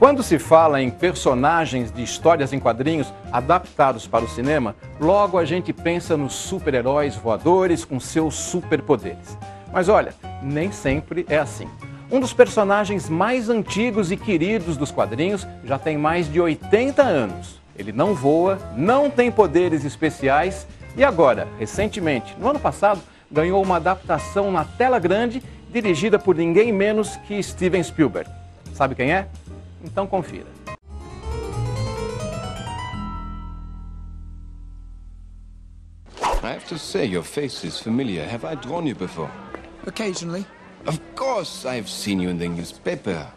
Quando se fala em personagens de histórias em quadrinhos adaptados para o cinema, logo a gente pensa nos super-heróis voadores com seus superpoderes. Mas olha, nem sempre é assim. Um dos personagens mais antigos e queridos dos quadrinhos já tem mais de 80 anos. Ele não voa, não tem poderes especiais e agora, recentemente, no ano passado, ganhou uma adaptação na tela grande dirigida por ninguém menos que Steven Spielberg. Sabe quem é? Então confira. I have to say, your face is familiar. Have I drawn you before? Occasionally. Of course, I've seen you in the newspaper.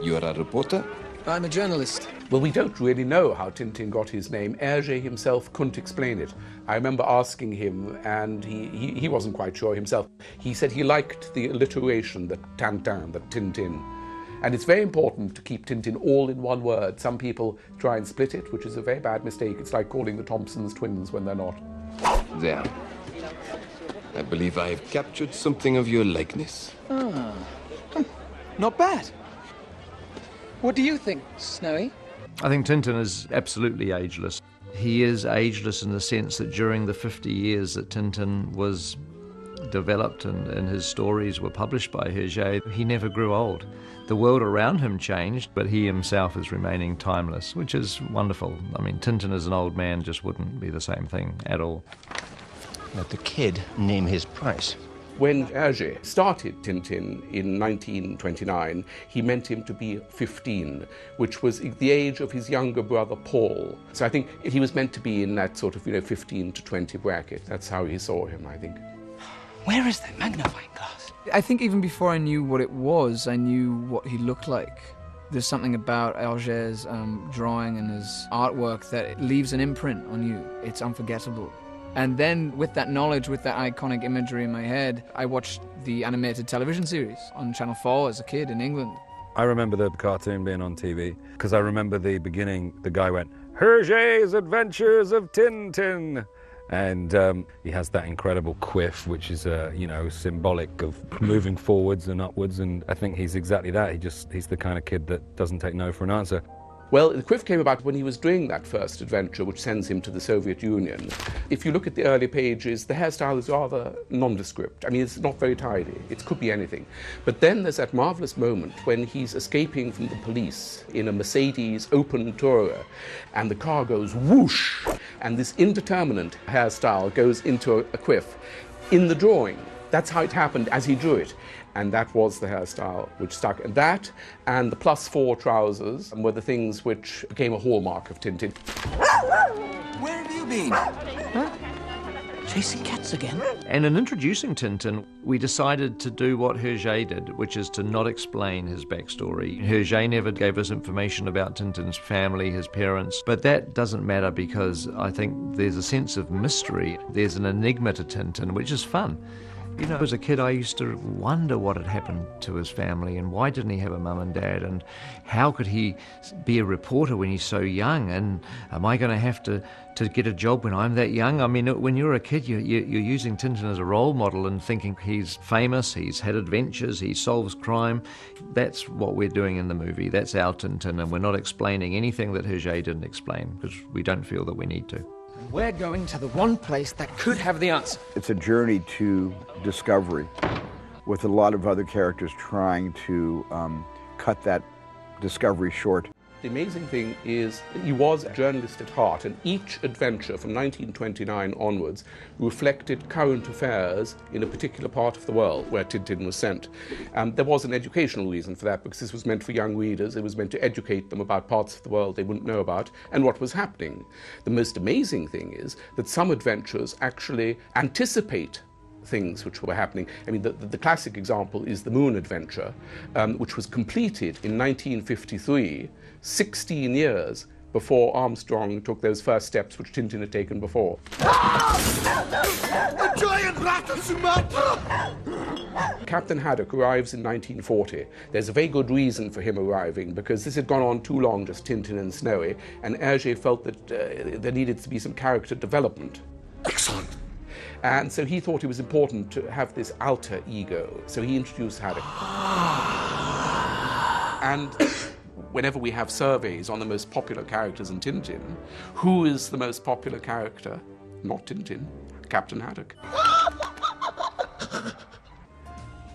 You are a reporter? I'm a journalist. Well, we don't really know how Tintin got his name. Hergé himself couldn't explain it. I remember asking him, and he wasn't quite sure himself. He said he liked the alliteration, the Tintin, the Tintin. And it's very important to keep Tintin all in one word. Some people try and split it, which is a very bad mistake. It's like calling the Thompsons twins when they're not. There. I believe I have captured something of your likeness. Ah, not bad. What do you think, Snowy? I think Tintin is absolutely ageless. He is ageless in the sense that during the 50 years that Tintin was developed and his stories were published by Hergé, he never grew old. The world around him changed, but he himself is remaining timeless, which is wonderful. I mean, Tintin as an old man just wouldn't be the same thing at all. Let the kid name his price. When Hergé started Tintin in 1929, he meant him to be 15, which was the age of his younger brother Paul. So I think he was meant to be in that sort of, 15 to 20 bracket. That's how he saw him, I think. Where is that magnifying glass? I think even before I knew what it was, I knew what he looked like. There's something about Hergé's drawing and his artwork that it leaves an imprint on you. It's unforgettable. And then with that knowledge, with that iconic imagery in my head, I watched the animated television series on Channel 4 as a kid in England. I remember the cartoon being on TV, because I remember the beginning, the guy went, Hergé's Adventures of Tin Tin. And he has that incredible quiff, which is, symbolic of moving forwards and upwards. And I think he's exactly that. He's the kind of kid that doesn't take no for an answer. Well, the quiff came about when he was doing that first adventure, which sends him to the Soviet Union. If you look at the early pages, the hairstyle is rather nondescript. I mean, it's not very tidy. It could be anything. But then there's that marvelous moment when he's escaping from the police in a Mercedes open tourer, and the car goes whoosh, and this indeterminate hairstyle goes into a quiff. In the drawing, that's how it happened as he drew it. And that was the hairstyle which stuck. And that and the +4 trousers were the things which became a hallmark of Tintin. Where have you been? Huh? Chasing cats again? And in introducing Tintin, we decided to do what Hergé did, which is to not explain his backstory. Hergé never gave us information about Tintin's family, his parents, but that doesn't matter because I think there's a sense of mystery. There's an enigma to Tintin, which is fun. As a kid, I used to wonder what had happened to his family and why didn't he have a mum and dad and how could he be a reporter when he's so young, and am I going to have to get a job when I'm that young? I mean, when you're a kid, you're using Tintin as a role model and thinking he's famous, he's had adventures, he solves crime. That's what we're doing in the movie. That's our Tintin, and we're not explaining anything that Hergé didn't explain because we don't feel that we need to. We're going to the one place that could have the answer. It's a journey to discovery with a lot of other characters trying to cut that discovery short. The amazing thing is that he was a journalist at heart, and each adventure from 1929 onwards reflected current affairs in a particular part of the world where Tintin was sent. There was an educational reason for that, because this was meant for young readers. It was meant to educate them about parts of the world they wouldn't know about and what was happening. The most amazing thing is that some adventures actually anticipate things which were happening. I mean, the classic example is the Moon Adventure, which was completed in 1953, 16 years before Armstrong took those first steps which Tintin had taken before. A giant rat of Sumatra! Captain Haddock arrives in 1940. There's a very good reason for him arriving, because this had gone on too long, just Tintin and Snowy, and Hergé felt that there needed to be some character development. Excellent. And so he thought it was important to have this alter ego, so he introduced Haddock. And Whenever we have surveys on the most popular characters in Tintin, who is the most popular character? Not Tintin, Captain Haddock.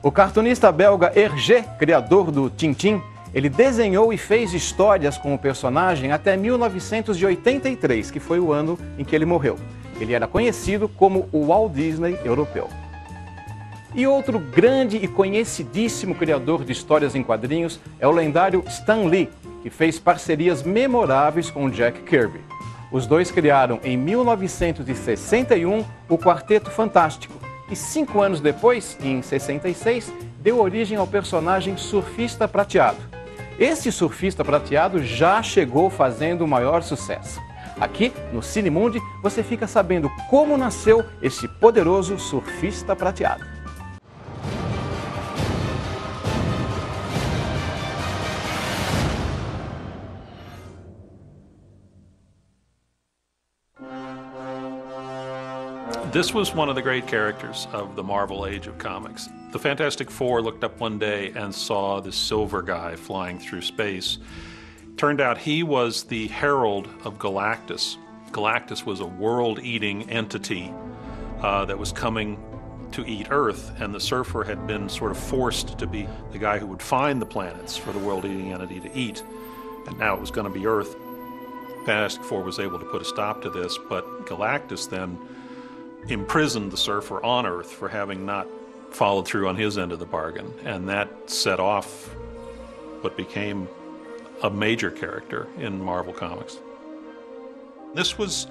O cartunista belga Hergé, criador do Tintin, ele desenhou e fez histórias com o personagem até 1983, que foi o ano em que ele morreu. Ele era conhecido como o Walt Disney europeu. E outro grande e conhecidíssimo criador de histórias em quadrinhos é o lendário Stan Lee, que fez parcerias memoráveis com Jack Kirby. Os dois criaram em 1961 o Quarteto Fantástico e 5 anos depois, em 66, deu origem ao personagem Surfista Prateado. Esse Surfista Prateado já chegou fazendo o maior sucesso. Aqui, no Cine Mundi, você fica sabendo como nasceu esse poderoso Surfista Prateado. This was one of the great characters of the Marvel age of comics. The Fantastic Four looked up one day and saw this silver guy flying through space. Turned out he was the herald of Galactus. Galactus was a world-eating entity that was coming to eat Earth, and the Surfer had been sort of forced to be the guy who would find the planets for the world-eating entity to eat. And now it was going to be Earth. Fantastic Four was able to put a stop to this, but Galactus then imprisoned the Surfer on Earth for having not followed through on his end of the bargain, and that set off what became a major character in Marvel Comics. This was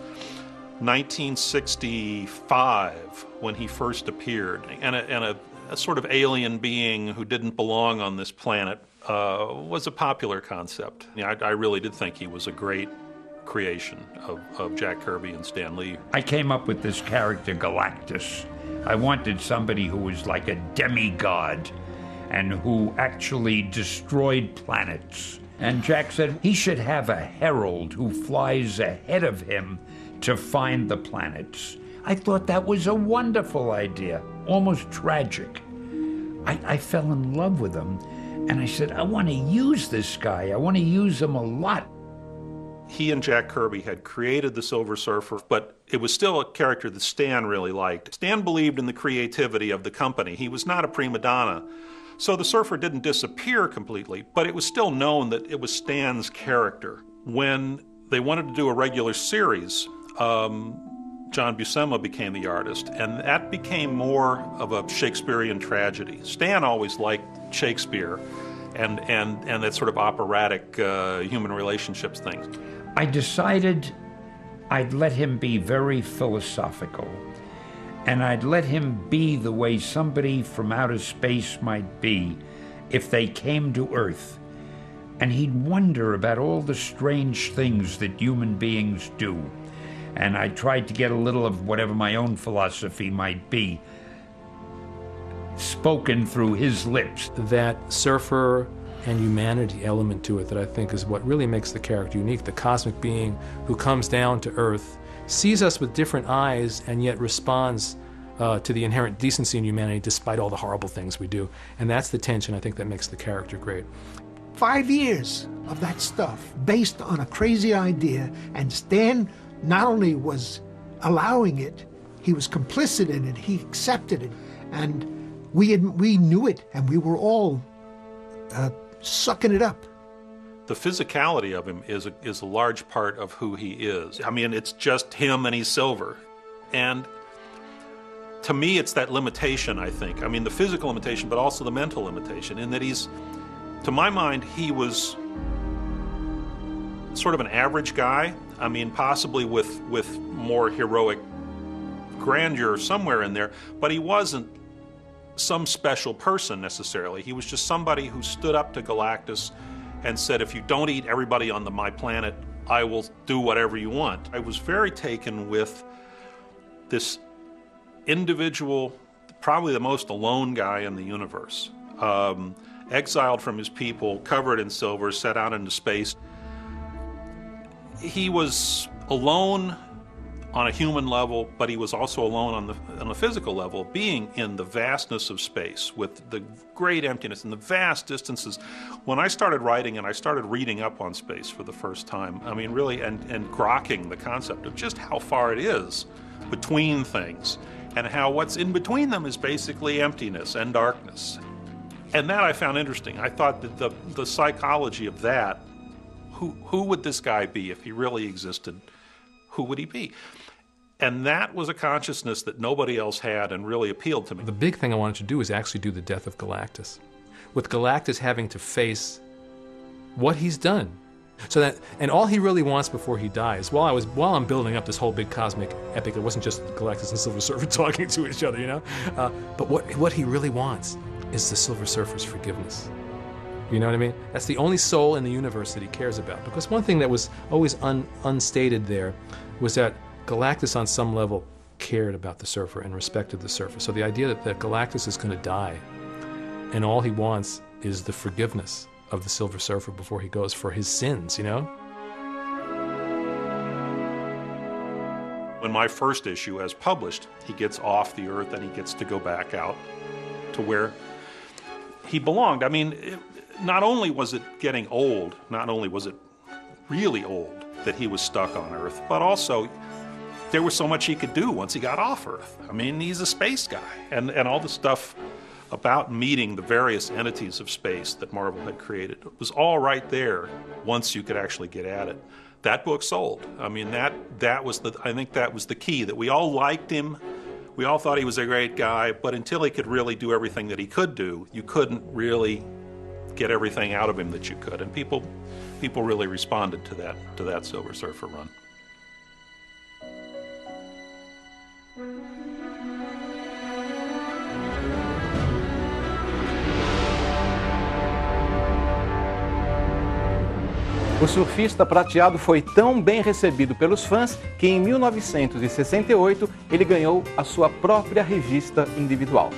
1965 when he first appeared, and a sort of alien being who didn't belong on this planet was a popular concept. I really did think he was a great creation of Jack Kirby and Stan Lee. I came up with this character, Galactus. I wanted somebody who was like a demigod and who actually destroyed planets. And Jack said he should have a herald who flies ahead of him to find the planets. I thought that was a wonderful idea, almost tragic. I fell in love with him, and I said, I want to use this guy. I want to use him a lot. He and Jack Kirby had created the Silver Surfer, but it was still a character that Stan really liked. Stan believed in the creativity of the company. He was not a prima donna. So the Surfer didn't disappear completely, but it was still known that it was Stan's character. When they wanted to do a regular series, John Buscema became the artist, and that became more of a Shakespearean tragedy. Stan always liked Shakespeare and that sort of operatic human relationships thing. I decided I'd let him be very philosophical, and I'd let him be the way somebody from outer space might be if they came to Earth. And he'd wonder about all the strange things that human beings do. And I tried to get a little of whatever my own philosophy might be spoken through his lips. That surfer and humanity element to it that I think is what really makes the character unique. The cosmic being who comes down to Earth, sees us with different eyes, and yet responds to the inherent decency in humanity despite all the horrible things we do. And that's the tension, I think, that makes the character great. 5 years of that stuff based on a crazy idea, and Stan not only was allowing it, he was complicit in it, he accepted it, and we knew it, and we were all sucking it up. The physicality of him is a large part of who he is. I mean, it's just him and he's silver. And to me, it's that limitation, I think. I mean, the physical limitation, but also the mental limitation, in that he's, to my mind, he was sort of an average guy. I mean, possibly with more heroic grandeur somewhere in there, but he wasn't some special person necessarily. He was just somebody who stood up to Galactus and said, if you don't eat everybody on my planet, I will do whatever you want. I was very taken with this individual, probably the most alone guy in the universe. Exiled from his people, covered in silver, set out into space. He was alone on a human level, but he was also alone on the physical level, being in the vastness of space with the great emptiness and the vast distances. When I started writing and I started reading up on space for the first time, I mean, really, and grokking the concept of just how far it is between things, and how what's in between them is basically emptiness and darkness. And that I found interesting. I thought that the psychology of that, who would this guy be if he really existed? Who would he be? And that was a consciousness that nobody else had and really appealed to me. The big thing I wanted to do is actually do the death of Galactus, with Galactus having to face what he's done. So that, and all he really wants before he dies, while I'm building up this whole big cosmic epic, it wasn't just Galactus and Silver Surfer talking to each other, you know? But what he really wants is the Silver Surfer's forgiveness. You know what I mean? That's the only soul in the universe that he cares about. Because one thing that was always unstated there was that Galactus on some level cared about the Surfer and respected the Surfer. So the idea that Galactus is going to die and all he wants is the forgiveness of the Silver Surfer before he goes for his sins, you know? When my first issue, as published, he gets off the Earth and he gets to go back out to where he belonged. I mean, not only was it getting old, not only was it really old that he was stuck on Earth, but also there was so much he could do once he got off Earth. I mean, he's a space guy, and all the stuff about meeting the various entities of space that Marvel had created was all right there once you could actually get at it. That book sold. I mean, that was I think that was the key, that we all liked him. We all thought he was a great guy, but until he could really do everything that he could do, you couldn't really get everything out of him that you could. And people really responded to that Silver Surfer run. O Surfista Prateado foi tão bem recebido pelos fãs que em 1968 ele ganhou a sua própria revista individual.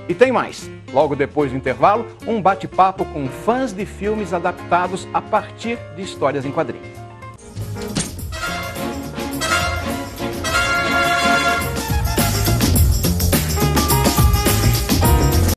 E tem mais. Logo depois do intervalo, um bate-papo com fãs de filmes adaptados a partir de histórias em quadrinhos.